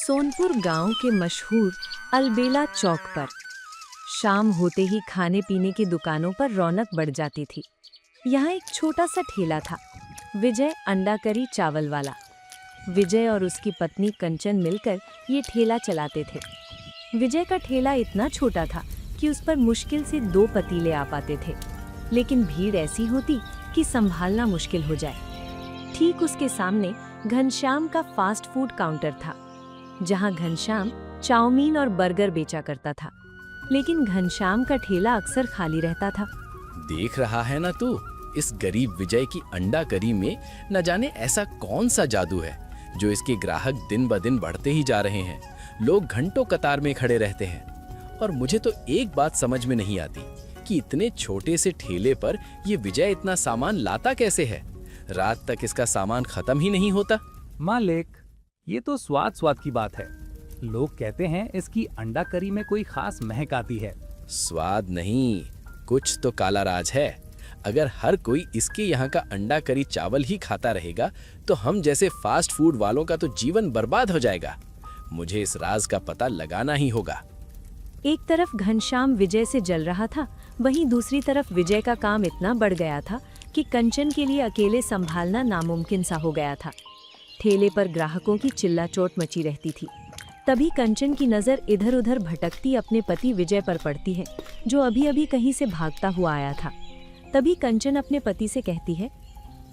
सोनपुर गांव के मशहूर अलबेला चौक पर शाम होते ही खाने पीने की दुकानों पर रौनक बढ़ जाती थी। यहाँ एक छोटा सा ठेला था, विजय अंडा करी चावल वाला। विजय और उसकी पत्नी कंचन मिलकर ये ठेला चलाते थे। विजय का ठेला इतना छोटा था कि उस पर मुश्किल से 2 पतीले आ पाते थे, लेकिन भीड़ ऐसी होती कि संभालना मुश्किल हो जाए। ठीक उसके सामने घनश्याम का फास्ट फूड काउंटर था, जहां घनश्याम चाउमीन और बर्गर बेचा करता था, लेकिन घनश्याम का ठेला अक्सर खाली रहता था। देख रहा है ना तू, इस गरीब विजय की अंडा करी में न जाने ऐसा कौन सा जादू है जो इसके ग्राहक दिन ब दिन बढ़ते ही जा रहे हैं। लोग घंटों कतार में खड़े रहते हैं और मुझे तो एक बात समझ में नहीं आती कि इतने छोटे से ठेले पर ये विजय इतना सामान लाता कैसे है। रात तक इसका सामान खत्म ही नहीं होता। मालिक, ये तो स्वाद की बात है। लोग कहते हैं इसकी अंडा करी में कोई खास महक आती है। स्वाद नहीं, कुछ तो काला राज है। अगर हर कोई इसके यहाँ का अंडा करी चावल ही खाता रहेगा तो हम जैसे फास्ट फूड वालों का तो जीवन बर्बाद हो जाएगा। मुझे इस राज का पता लगाना ही होगा। एक तरफ घनश्याम विजय से जल रहा था, वहीं दूसरी तरफ विजय का काम इतना बढ़ गया था कि कंचन के लिए अकेले संभालना नामुमकिन सा हो गया था। ठेले पर ग्राहकों की चिल्लाचोट मची रहती थी। तभी कंचन की नज़र इधर उधर भटकती अपने पति विजय पर पड़ती है, जो अभी अभी कहीं से भागता हुआ आया था। तभी कंचन अपने पति से कहती है,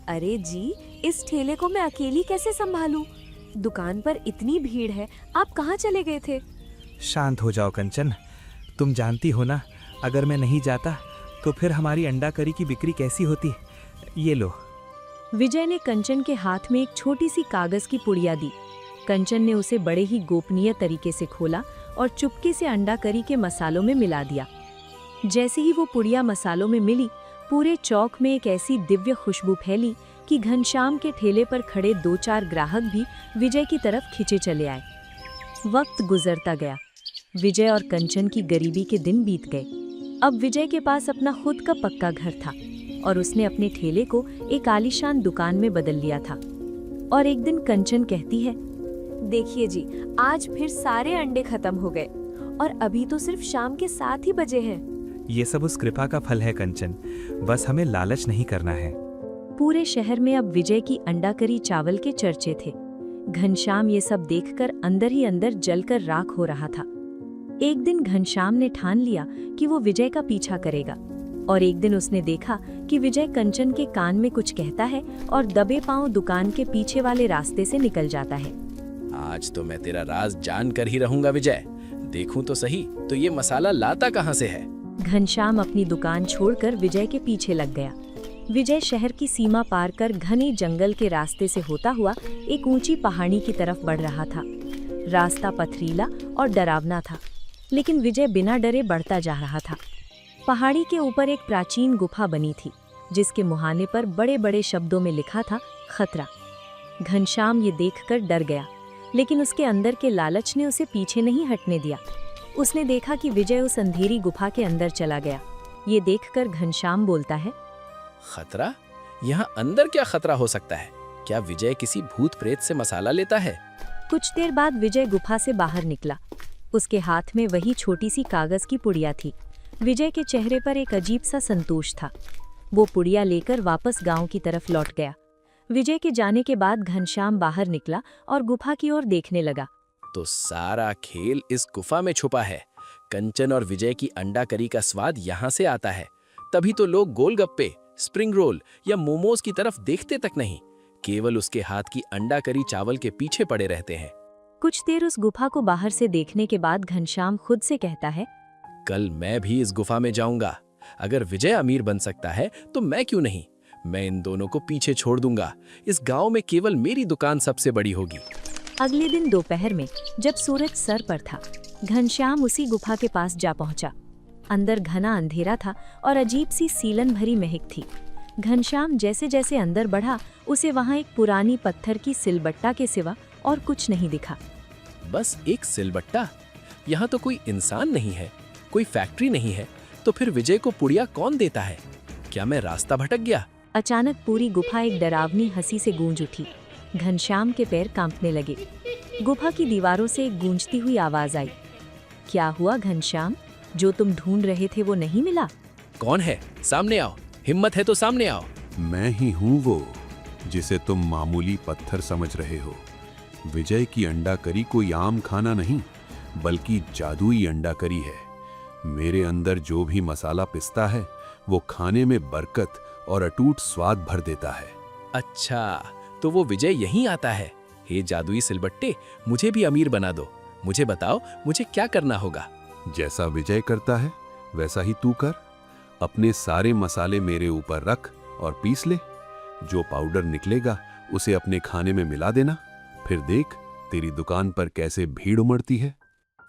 अरे जी, इस ठेले को मैं अकेली कैसे संभालूं? दुकान पर इतनी भीड़ है, आप कहाँ चले गए थे? शांत हो जाओ कंचन, तुम जानती हो ना, अगर मैं नहीं जाता तो फिर हमारी अंडा करी की बिक्री कैसी होती। ये लो। विजय ने कंचन के हाथ में एक छोटी सी कागज की पुड़िया दी। कंचन ने उसे बड़े ही गोपनीय तरीके से खोला और चुपके से अंडा करी के मसालों में मिला दिया। जैसे ही वो पुड़िया मसालों में मिली, पूरे चौक में एक ऐसी दिव्य खुशबू फैली कि घनश्याम के ठेले पर खड़े 2-4 ग्राहक भी विजय की तरफ खिंचे चले आए। वक्त गुजरता गया, विजय और कंचन की गरीबी के दिन बीत गए। अब विजय के पास अपना खुद का पक्का घर था और उसने अपने ठेले को एक आलीशान दुकान में बदल लिया था। और एक दिन कंचन कहती है, देखिए जी, आज फिर सारे अंडे खत्म हो गए और अभी तो सिर्फ शाम के 7 ही बजे हैं। ये सब उस कृपा का फल है कंचन, बस हमें लालच नहीं करना है। पूरे शहर में अब विजय की अंडा करी चावल के चर्चे थे। घनश्याम ये सब देखकर अंदर ही अंदर जलकर राख हो रहा था। एक दिन घनश्याम ने ठान लिया कि वो विजय का पीछा करेगा, और एक दिन उसने देखा कि विजय कंचन के कान में कुछ कहता है और दबे पांव दुकान के पीछे वाले रास्ते से निकल जाता है। आज तो मैं तेरा राज जान कर ही रहूंगा विजय। देखूं तो सही, तो ये मसाला लाता कहाँ से है। घनश्याम अपनी दुकान छोड़कर विजय के पीछे लग गया। विजय शहर की सीमा पार कर घने जंगल के रास्ते से होता हुआ एक ऊंची पहाड़ी की तरफ बढ़ रहा था। रास्ता पथरीला और डरावना था, लेकिन विजय बिना डरे बढ़ता जा रहा था। पहाड़ी के ऊपर एक प्राचीन गुफा बनी थी, जिसके मुहाने पर बड़े बड़े शब्दों में लिखा था, खतरा। घनश्याम ये देखकर डर गया, लेकिन उसके अंदर के लालच ने उसे पीछे नहीं हटने दिया। उसने देखा कि विजय उस अंधेरी गुफा के अंदर चला गया। ये देखकर घनश्याम बोलता है, खतरा? यहाँ अंदर क्या खतरा हो सकता है? क्या विजय किसी भूत प्रेत से मसाला लेता है? कुछ देर बाद विजय गुफा से बाहर निकला। उसके हाथ में वही छोटी सी कागज की पुड़िया थी। विजय के चेहरे पर एक अजीब सा संतोष था। वो पुड़िया लेकर वापस गांव की तरफ लौट गया। विजय के जाने के बाद घनश्याम बाहर निकला और गुफा की ओर देखने लगा। तो सारा खेल इस गुफा में छुपा है। कंचन और विजय की अंडा करी का स्वाद यहाँ से आता है। तभी तो लोग गोलगप्पे, स्प्रिंग रोल या मोमोज की तरफ देखते तक नहीं, केवल उसके हाथ की अंडा करी चावल के पीछे पड़े रहते हैं। कुछ देर उस गुफा को बाहर से देखने के बाद घनश्याम खुद से कहता है, कल मैं भी इस गुफा में जाऊंगा। अगर विजय अमीर बन सकता है तो मैं क्यों नहीं। मैं इन दोनों को पीछे छोड़ दूंगा। इस गांव में केवल मेरी दुकान सबसे बड़ी होगी। अगले दिन दोपहर में जब सूरज सर पर था, घनश्याम उसी गुफा के पास जा पहुंचा। अंदर घना अंधेरा था और अजीब सी सीलन भरी महक थी। घनश्याम जैसे जैसे अंदर बढ़ा, उसे वहां एक पुरानी पत्थर की सिलबट्टा के सिवा और कुछ नहीं दिखा। बस एक सिलबट्टा? यहाँ तो कोई इंसान नहीं है, कोई फैक्ट्री नहीं है, तो फिर विजय को पुड़िया कौन देता है? क्या मैं रास्ता भटक गया? अचानक पूरी गुफा एक डरावनी हंसी से गूंज उठी। घनश्याम के पैर कांपने लगे। गुफा की दीवारों से एक गूंजती हुई आवाज आई। क्या हुआ घनश्याम, जो तुम ढूंढ रहे थे वो नहीं मिला? कौन है? सामने आओ, हिम्मत है तो सामने आओ। मैं ही हूँ वो जिसे तुम मामूली पत्थर समझ रहे हो। विजय की अंडा करी कोई आम खाना नहीं, बल्कि जादुई अंडा करी है। मेरे अंदर जो भी मसाला पिसता है वो खाने में बरकत और अटूट स्वाद भर देता है। अच्छा, तो वो विजय यहीं आता है। हे जादुई सिलबट्टे, मुझे भी अमीर बना दो। मुझे बताओ, मुझे क्या करना होगा? जैसा विजय करता है वैसा ही तू कर। अपने सारे मसाले मेरे ऊपर रख और पीस ले। जो पाउडर निकलेगा उसे अपने खाने में मिला देना। फिर देख तेरी दुकान पर कैसे भीड़ उमड़ती है।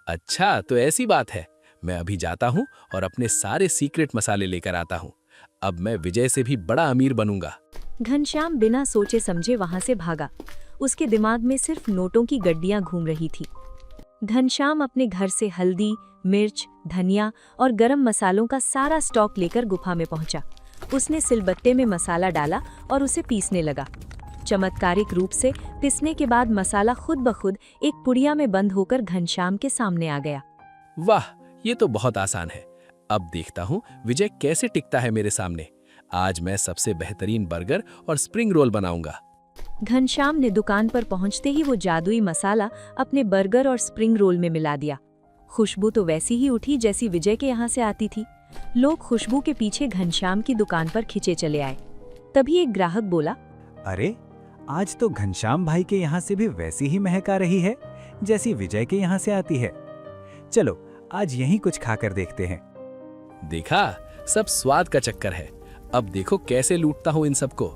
अच्छा, तो ऐसी बात है। मैं अभी जाता हूँ और अपने सारे सीक्रेट मसाले लेकर आता हूँ। अब मैं विजय से भी बड़ा अमीर बनूंगा। घनश्याम बिना सोचे समझे वहां से भागा। उसके दिमाग में सिर्फ नोटों की गड्डियां घूम रही थी। घनश्याम अपने घर से हल्दी, मिर्च, धनिया और गरम मसालों का सारा स्टॉक लेकर गुफा में पहुंचा। उसने सिलबट्टे में मसाला डाला और उसे पीसने लगा। चमत्कारिक रूप से पिसने के बाद मसाला खुद ब खुद एक पुड़िया में बंद होकर घनश्याम के सामने आ गया। वाह, ये तो बहुत आसान है। अब देखता हूँ विजय कैसे टिकता है मेरे सामने। आज मैं सबसे बेहतरीन बर्गर और स्प्रिंग रोल बनाऊंगा। घनश्याम ने दुकान पर पहुंचते ही वो जादुई मसाला अपने बर्गर और स्प्रिंग रोल में मिला दिया। खुशबू तो वैसी ही उठी जैसी विजय के यहाँ से आती थी। लोग खुशबू के पीछे घनश्याम की दुकान पर खिंचे चले आए। तभी एक ग्राहक बोला, अरे, आज तो घनश्याम भाई के यहाँ से भी वैसी ही महक आ रही है जैसी विजय के यहाँ से आती है। चलो आज यहीं कुछ खाकर देखते हैं। देखा, सब स्वाद का चक्कर है। अब देखो कैसे लूटता हूँ इन सबको।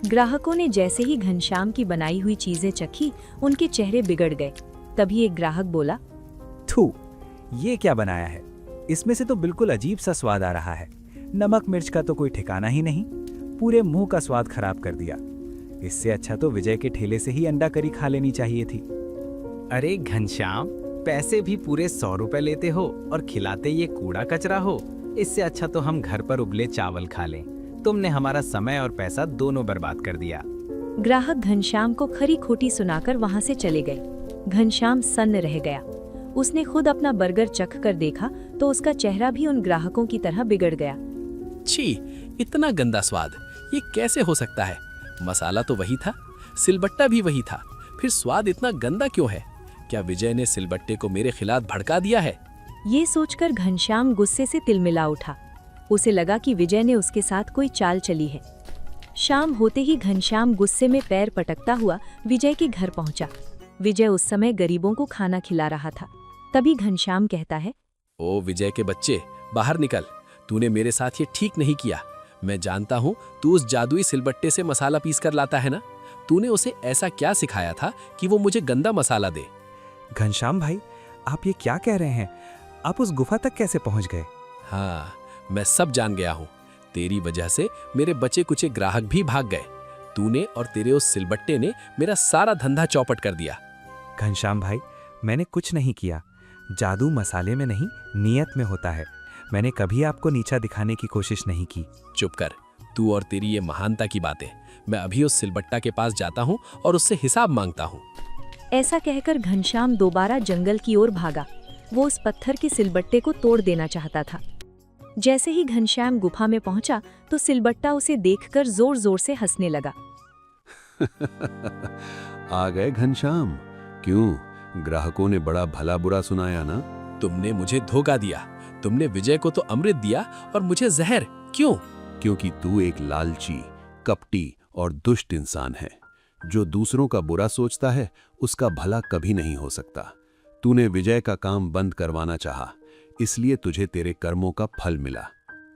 ग्राहकों ने जैसे ही घनश्याम की बनाई हुई चीजें चखी, उनके चेहरे बिगड़ गए। तभी एक ग्राहक बोला, थू, ये क्या बनाया है? इसमें से तो बिल्कुल अजीब सा स्वाद आ रहा है। नमक मिर्च का तो कोई ठिकाना ही नहीं। पूरे मुंह का स्वाद खराब कर दिया। इससे अच्छा तो विजय के ठेले से ही अंडा करी खा लेनी चाहिए थी। अरे घनश्याम, पैसे भी पूरे 100 रुपए लेते हो और खिलाते ये कूड़ा कचरा हो। इससे अच्छा तो हम घर पर उबले चावल खा लें। तुमने हमारा समय और पैसा दोनों बर्बाद कर दिया। ग्राहक घनश्याम को खरी खोटी सुनाकर वहां से चले गए। घनश्याम सन्न रह गया। उसने खुद अपना बर्गर चख कर देखा तो उसका चेहरा भी उन ग्राहकों की तरह बिगड़ गया। छी, इतना गंदा स्वाद, ये कैसे हो सकता है? मसाला तो वही था, सिलबट्टा भी वही था, फिर स्वाद इतना गंदा क्यों है? क्या विजय ने सिलबट्टे को मेरे खिलाफ भड़का दिया है? ये सोचकर घनश्याम गुस्से से तिलमिला उठा। उसे लगा कि विजय ने उसके साथ कोई चाल चली है। शाम होते ही घनश्याम गुस्से में पैर पटकता हुआ विजय के घर पहुंचा। विजय उस समय गरीबों को खाना खिला रहा था। तभी घनश्याम कहता है, ओ विजय के बच्चे, बाहर निकल। तूने मेरे साथ ये ठीक नहीं किया। मैं जानता हूँ तू उस जादुई सिलबट्टे से मसाला पीस कर लाता है ना। तूने उसे ऐसा क्या सिखाया था कि वो मुझे गंदा मसाला दे? घनश्याम भाई, आप ये क्या कह रहे हैं? आप उस गुफा तक कैसे पहुंच गए? हाँ, मैं सब जान गया हूँ। तेरी वजह से मेरे बचे कुचे ग्राहक भी भाग गए। तूने और तेरे उस सिलबट्टे ने मेरा सारा धंधा चौपट कर दिया। घनश्याम भाई, मैंने कुछ नहीं किया। जादू मसाले में नहीं, नियत में होता है। मैंने कभी आपको नीचा दिखाने की कोशिश नहीं की। चुप कर, तू और तेरी ये महानता की बातें। मैं अभी उस सिलबट्टा के पास जाता हूँ और उससे हिसाब मांगता हूँ। ऐसा कहकर घनश्याम दोबारा जंगल की ओर भागा। वो उस पत्थर के सिलबट्टे को तोड़ देना चाहता था। जैसे ही घनश्याम गुफा में पहुंचा तो सिलबट्टा उसे देखकर जोर जोर से हंसने लगा। आ गए घनश्याम। क्यों, ग्राहकों ने बड़ा भला बुरा सुनाया ना? तुमने मुझे धोखा दिया। तुमने विजय को तो अमृत दिया और मुझे जहर। क्यों? क्योंकि तू एक लालची, कपटी और दुष्ट इंसान है। जो दूसरों का बुरा सोचता है उसका भला कभी नहीं हो सकता। तूने विजय का काम बंद करवाना चाहा, इसलिए तुझे तेरे कर्मों का फल मिला।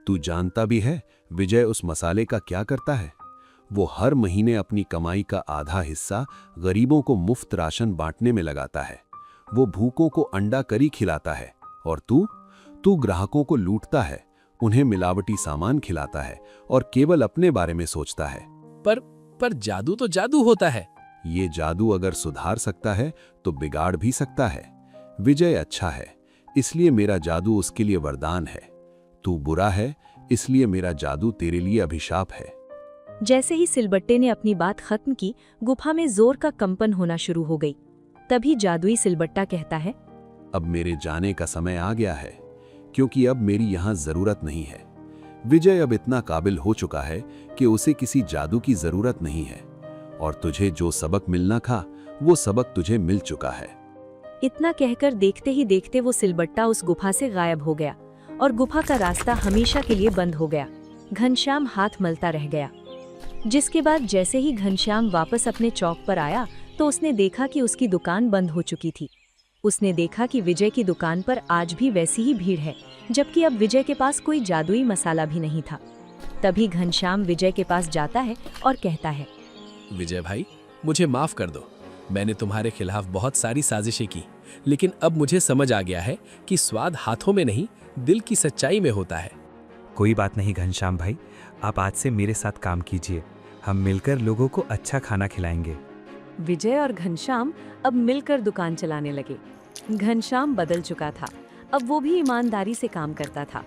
तू जानता भी है विजय उस मसाले का क्या करता है? वो हर महीने अपनी कमाई का आधा हिस्सा गरीबों को मुफ्त राशन बांटने में लगाता है। वो भूखों को अंडा करी खिलाता है और तू ग्राहकों को लूटता है, उन्हें मिलावटी सामान खिलाता है और केवल अपने बारे में सोचता है। पर जादू तो जादू होता है। ये जादू अगर सुधार सकता है तो बिगाड़ भी सकता है। विजय अच्छा है, इसलिए मेरा जादू उसके लिए वरदान है। तू बुरा है, इसलिए मेरा जादू तेरे लिए अभिशाप है। जैसे ही सिलबट्टे ने अपनी बात खत्म की, गुफा में जोर का कंपन होना शुरू हो गई। तभी जादुई सिलबट्टा कहता है, अब मेरे जाने का समय आ गया है, क्योंकि अब मेरी यहाँ जरूरत नहीं है। विजय अब इतना काबिल हो चुका है कि उसे किसी जादू की जरूरत नहीं है, और तुझे जो सबक मिलना था वो सबक तुझे मिल चुका है। इतना कहकर देखते ही देखते वो सिलबट्टा उस गुफा से गायब हो गया और गुफा का रास्ता हमेशा के लिए बंद हो गया। घनश्याम हाथ मलता रह गया। जिसके बाद जैसे ही घनश्याम वापस अपने चौक पर आया तो उसने देखा कि उसकी दुकान बंद हो चुकी थी। उसने देखा कि विजय की दुकान पर आज भी वैसी ही भीड़ है, जबकि अब विजय के पास कोई जादुई मसाला भी नहीं था। तभी घनश्याम विजय के पास जाता है और कहता है, विजय भाई, मुझे माफ कर दो। मैंने तुम्हारे खिलाफ बहुत सारी साजिशें की, लेकिन अब मुझे समझ आ गया है कि स्वाद हाथों में नहीं, दिल की सच्चाई में होता है। कोई बात नहीं घनश्याम भाई, आप आज से मेरे साथ काम कीजिए। हम मिलकर लोगों को अच्छा खाना खिलाएंगे। विजय और घनश्याम अब मिलकर दुकान चलाने लगे। घनश्याम बदल चुका था, अब वो भी ईमानदारी से काम करता था।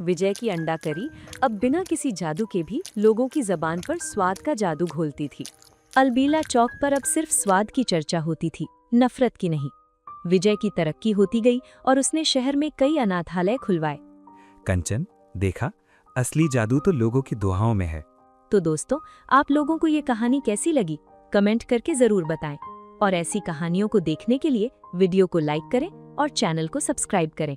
विजय की अंडा करी अब बिना किसी जादू के भी लोगों की जबान पर स्वाद का जादू घोलती थी। अलबेला चौक पर अब सिर्फ स्वाद की चर्चा होती थी, नफरत की नहीं। विजय की तरक्की होती गई और उसने शहर में कई अनाथालय खुलवाए। कंचन, देखा, असली जादू तो लोगों की दुआओं में है। तो दोस्तों, आप लोगों को ये कहानी कैसी लगी? कमेंट करके जरूर बताएं। और ऐसी कहानियों को देखने के लिए वीडियो को लाइक करें और चैनल को सब्सक्राइब करें।